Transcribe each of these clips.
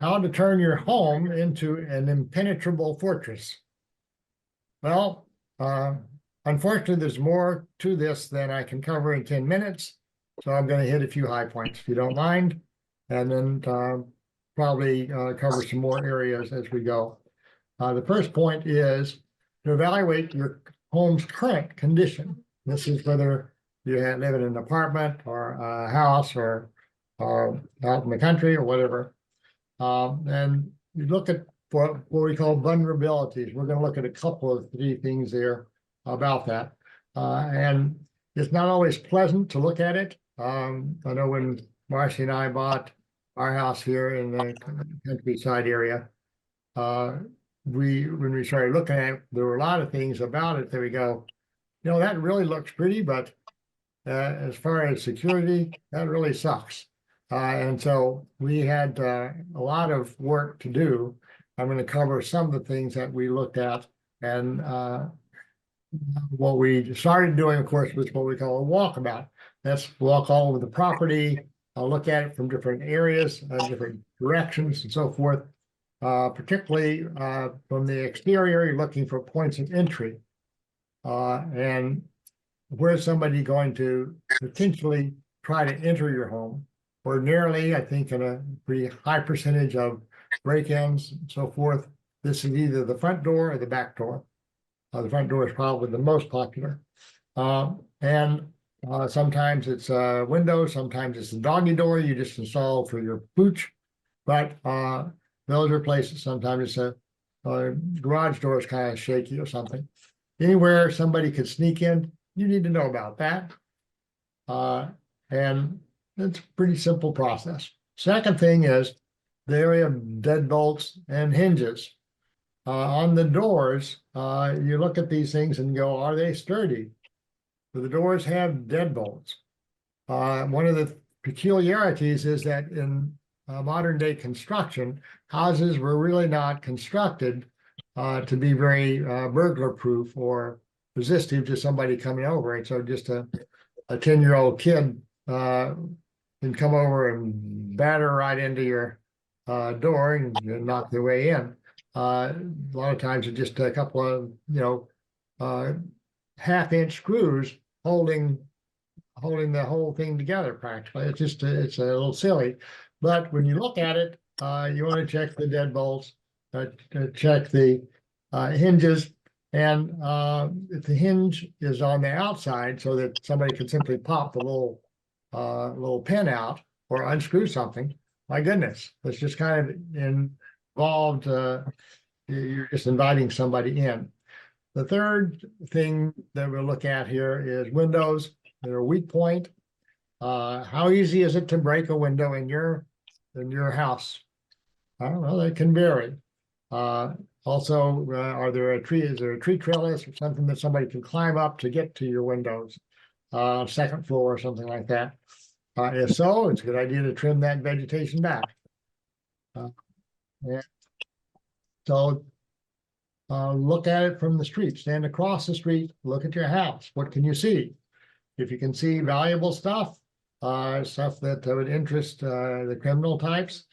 how to turn your home into an impenetrable fortress. Well, unfortunately, there's more to this than I can cover in 10 minutes. So I'm going to hit a few high points, if you don't mind, and then probably cover some more areas as we go. The first point is to evaluate your home's current condition. This is whether you live in an apartment or a house or out in the country or whatever. And you look at what we call vulnerabilities. We're going to look at a couple of three things there about that. And it's not always pleasant to look at it. I know when Marcy and I bought our house here in the countryside area, when we started looking at it, there were a lot of things about it that we go, you know, that really looks pretty, but as far as security, that really sucks. And so we had a lot of work to do. I'm going to cover some of the things that we looked at. And what we started doing, of course, was what we call a walkabout. That's walk all over the property, look at it from different areas, different directions, and so forth. Particularly from the exterior, you're looking for points of entry. And where's somebody going to potentially try to enter your home? Ordinarily, I think in a pretty high percentage of break-ins and so forth, this is either the front door or the back door. The front door is probably the most popular. And sometimes it's a window, sometimes it's a doggy door you just install for your pooch. But those are places, sometimes it's a garage door is kind of shaky or something. Anywhere somebody could sneak in, you need to know about that. And it's a pretty simple process. Second thing is the area of deadbolts and hinges. On the doors, you look at these things and go, are they sturdy? So the doors have deadbolts. One of the peculiarities is that in modern day construction, houses were really not constructed to be very burglar proof or resistive to somebody coming over. And so just a 10-year-old kid can come over and batter right into your door and knock their way in. A lot of times it's just a couple of, half-inch screws holding the whole thing together practically. It's a little silly. But when you look at it, you want to check the deadbolts, check the hinges, and if the hinge is on the outside so that somebody can simply pop the little pin out or unscrew something, my goodness, it's just kind of involved. You're just inviting somebody in. The third thing that we'll look at here is windows. They're a weak point. How easy is it to break a window in your house? I don't know, that can vary. Also, is there a tree trellis or something that somebody can climb up to get to your windows? Second floor or something like that. If so, it's a good idea to trim that vegetation back. Yeah. So look at it from the street, stand across the street, look at your house. What can you see? If you can see valuable stuff, stuff that would interest the criminal types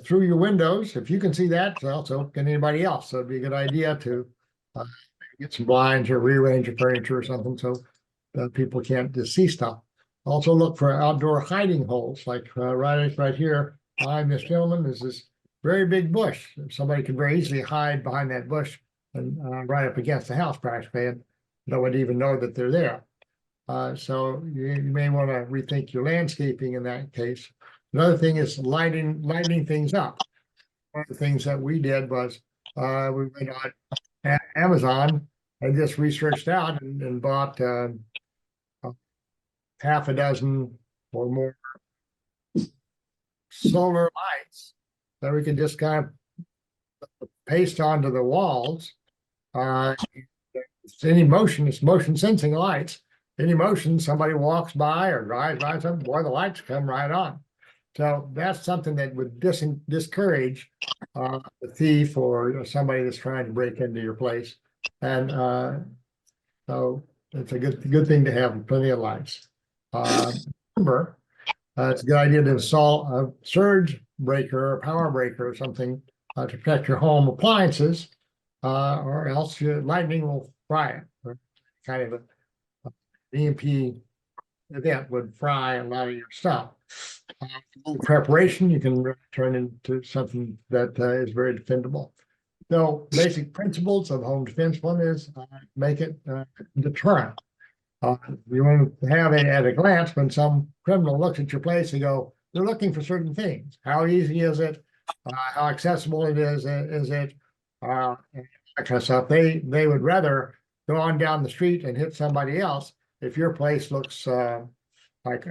through your windows, if you can see that, so can anybody else. So it'd be a good idea to get some blinds or rearrange your furniture or something so that people can't just see stuff. Also look for outdoor hiding holes, like right here behind this gentleman is this very big bush. Somebody could very easily hide behind that bush and right up against the house practically, and no one even know that they're there. So you may want to rethink your landscaping in that case. Another thing is lighting things up. One of the things that we did was we went on Amazon and just researched out and bought half a dozen or more solar lights that we can just kind of paste onto the walls. Any motion, it's motion sensing lights. Any motion, somebody walks by or drives by something, boy, the lights come right on. So that's something that would discourage a thief or somebody that's trying to break into your place. And so it's a good thing to have plenty of lights. Remember, it's a good idea to install a surge breaker or power breaker or something to protect your home appliances, or else your lightning will fry it. Or kind of an EMP event would fry a lot of your stuff. A little preparation, you can turn into something that is very defendable. So basic principles of home defense, one is make it deterrent. You want to have it at a glance when some criminal looks at your place and go, they're looking for certain things. How easy is it? How accessible it is it? That kind of stuff. They would rather go on down the street and hit somebody else if your place looks like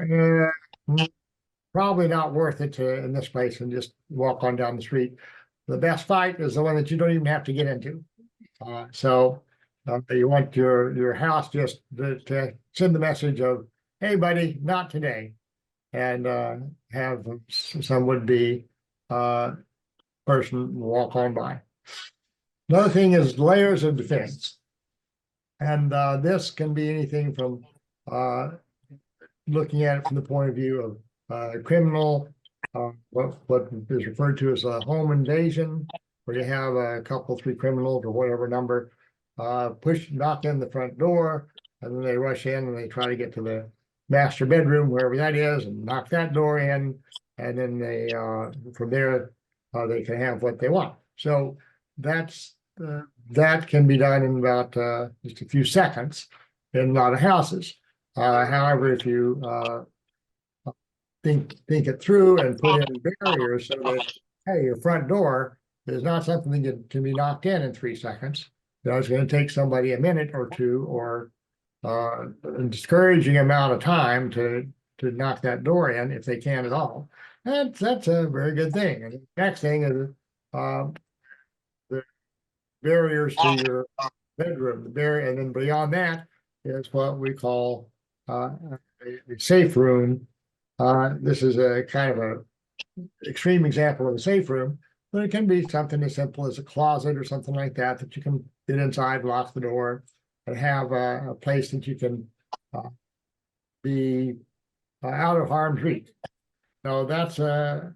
probably not worth it to in this place and just walk on down the street. The best fight is the one that you don't even have to get into. So you want your house just to send the message of, hey, buddy, not today, and have some would-be person walk on by. Another thing is layers of defense. And this can be anything from looking at it from the point of view of criminal, what is referred to as a home invasion, where you have a couple, 3 criminals or whatever number, knock in the front door, and then they rush in and they try to get to the master bedroom, wherever that is, and knock that door in, and then they from there they can have what they want. So that's that can be done in about just a few seconds in a lot of houses. However, if you think it through and put in barriers so that, hey, your front door is not something that can be knocked in 3 seconds. You know, it's going to take somebody a minute or 2 or a discouraging amount of time to knock that door in if they can at all. And that's a very good thing. And the next thing is the barriers to your bedroom, and then beyond that is what we call a safe room. This is a kind of a extreme example of a safe room, but it can be something as simple as a closet or something like that you can get inside, lock the door, and have a place that you can be out of harm's reach. So that's a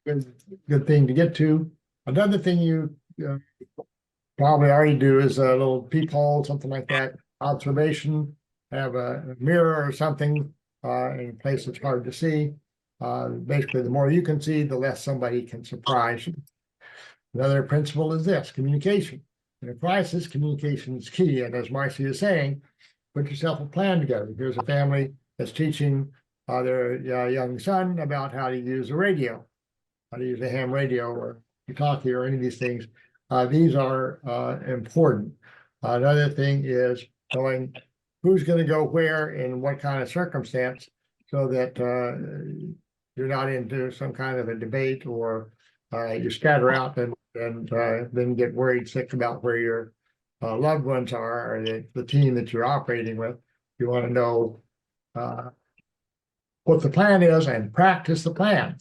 good thing to get to. Another thing you probably already do is a little peephole, something like that, observation, have a mirror or something in a place that's hard to see. Basically, the more you can see, the less somebody can surprise you. Another principle is this: communication. In a crisis, communication is key. And as Marcy is saying, put yourself a plan together. Here's a family that's teaching their young son about how to use a radio, how to use a ham radio or talkie or any of these things. These are important. Another thing is knowing who's going to go where in what kind of circumstance, so that you're not into some kind of a debate or you scatter out and then get worried sick about where your loved ones are or the team that you're operating with. You want to know what the plan is and practice the plan.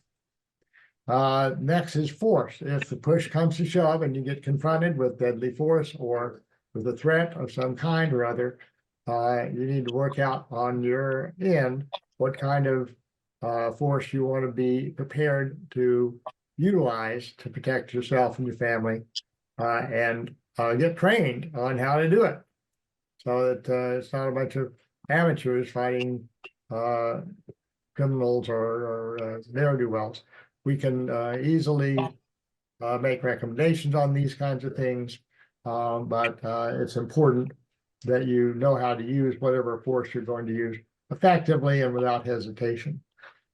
Next is force. If the push comes to shove and you get confronted with deadly force or with a threat of some kind or other, you need to work out on your end what kind of force you want to be prepared to utilize to protect yourself and your family, and get trained on how to do it, so that it's not a bunch of amateurs fighting criminals or ne'er-do-wells. We can easily make recommendations on these kinds of things, but it's important that you know how to use whatever force you're going to use effectively and without hesitation.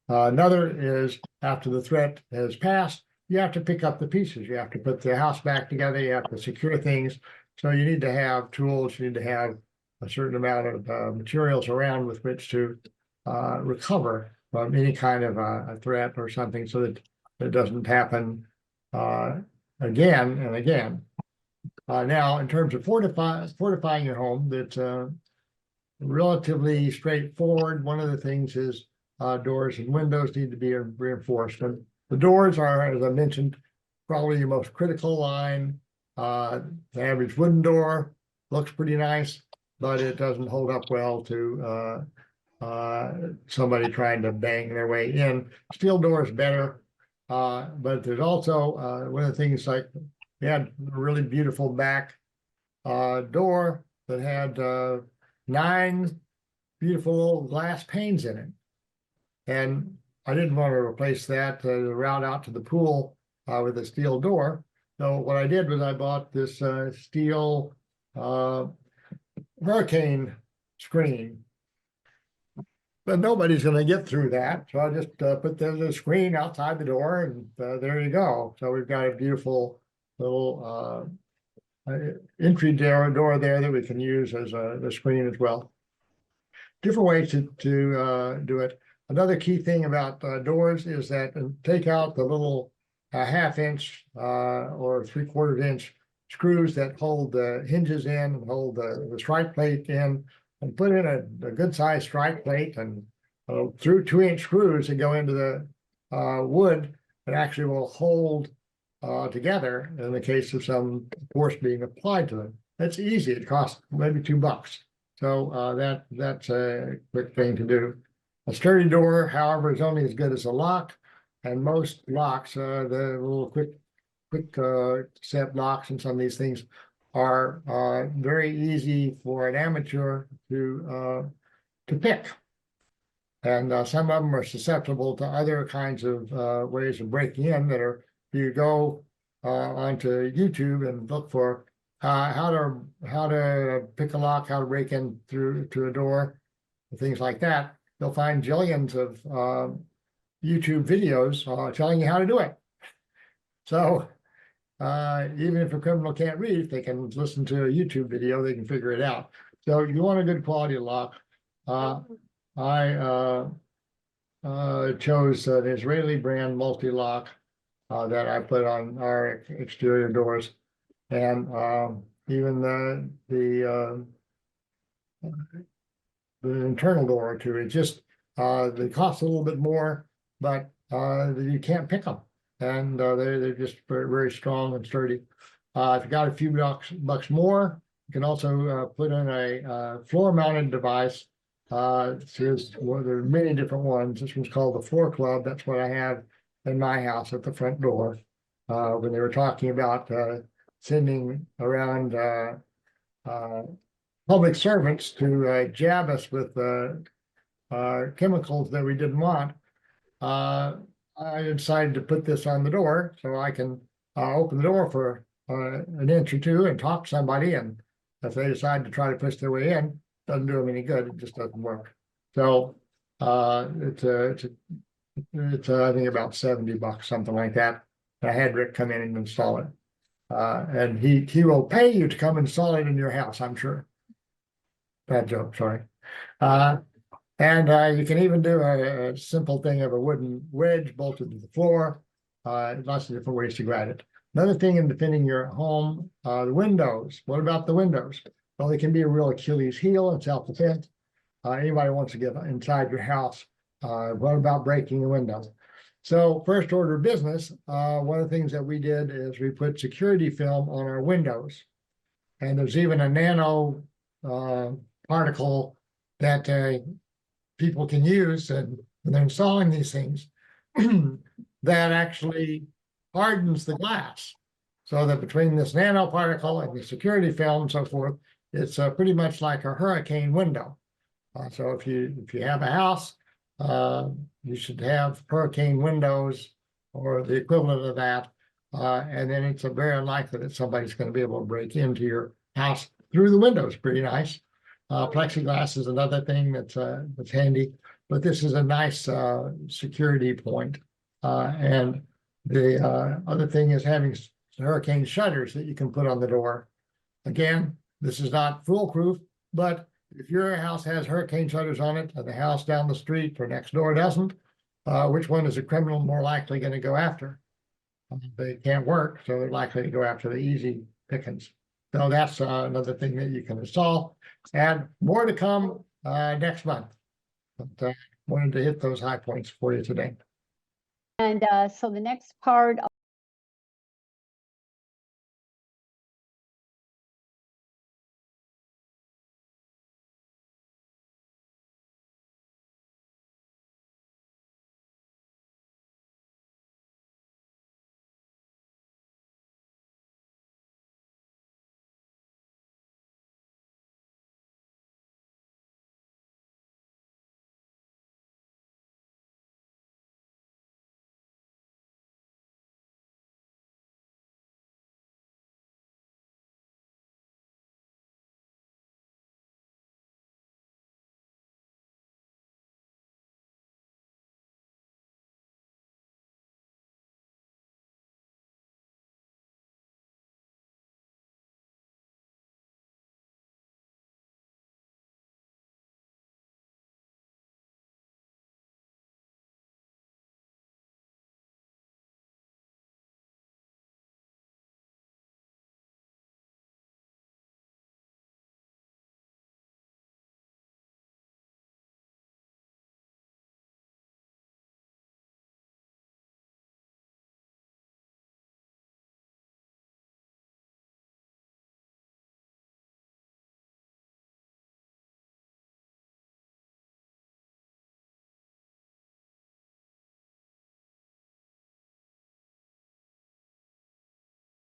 Another is, after the threat has passed, you have to pick up the pieces. You have to put the house back together. You have to secure things. So you need to have tools. You need to have a certain amount of materials around with which to recover from any kind of a threat or something, so that it doesn't happen again and again. Now, in terms of fortifying your home, that's relatively straightforward. One of the things is doors and windows need to be reinforced. And the doors are, as I mentioned, probably your most critical line. The average wooden door looks pretty nice, but it doesn't hold up well to somebody trying to bang their way in. Steel door is better. But there's also one of the things like we had a really beautiful back door that had 9 beautiful little glass panes in it. And I didn't want to replace that route out to the pool with a steel door. So what I did was I bought this steel hurricane screen. But nobody's going to get through that. So I just put the screen outside the door, and there you go. So we've got a beautiful little entry door there that we can use as a screen as well. Different ways to do it. Another key thing about doors is that take out the little 1/2 inch or 3/4 inch screws that hold the hinges in and hold the strike plate in, and put in a good sized strike plate, and through 2-inch screws that go into the wood that actually will hold together in the case of some force being applied to them. That's easy. It costs maybe $2. So that's a quick thing to do. A sturdy door, however, is only as good as a lock, and most locks, the little quick set locks and some of these things are very easy for an amateur to pick. And some of them are susceptible to other kinds of ways of breaking in that are, you go onto YouTube and look for how to pick a lock, how to break in through to a door, things like that. You'll find jillions of YouTube videos telling you how to do it. So even if a criminal can't read, if they can listen to a YouTube video, they can figure it out. So you want a good quality lock. I chose an Israeli brand multi-lock that I put on our exterior doors, and even the internal door too. It just they cost a little bit more, but you can't pick them, and they're just very, very strong and sturdy. If you got a few bucks more, you can also put in a floor-mounted device. Well, there are many different ones. This one's called the Floor Club. That's what I have in my house at the front door. When they were talking about sending around public servants to jab us with chemicals that we didn't want, I decided to put this on the door so I can open the door for an inch or two and talk to somebody, and if they decide to try to push their way in, doesn't do them any good. It just doesn't work. So it's I think about $70, something like that. I had Rick come in and install it, and he will pay you to come install it in your house, I'm sure. Bad joke, sorry. And you can even do a simple thing of a wooden wedge bolted to the floor. Lots of different ways to grab it. Another thing in defending your home, the windows. What about the windows? Well, they can be a real Achilles heel in self-defense. Anybody wants to get inside your house, what about breaking the windows? So first order of business, one of the things that we did is we put security film on our windows. And there's even a nano particle that people can use, and when they're installing these things, that actually hardens the glass. So that between this nanoparticle and the security film and so forth, it's pretty much like a hurricane window. So if you have a house, you should have hurricane windows or the equivalent of that, and then it's very unlikely that somebody's going to be able to break into your house through the windows. Pretty nice. Plexiglass is another thing that's handy, but this is a nice security point. And the other thing is having hurricane shutters that you can put on the door. Again, this is not foolproof, but if your house has hurricane shutters on it and the house down the street or next door doesn't, which one is a criminal more likely going to go after? They can't work, so they're likely to go after the easy pickings. So that's another thing that you can install, and more to come next month. But wanted to hit those high points for you today. And so the next part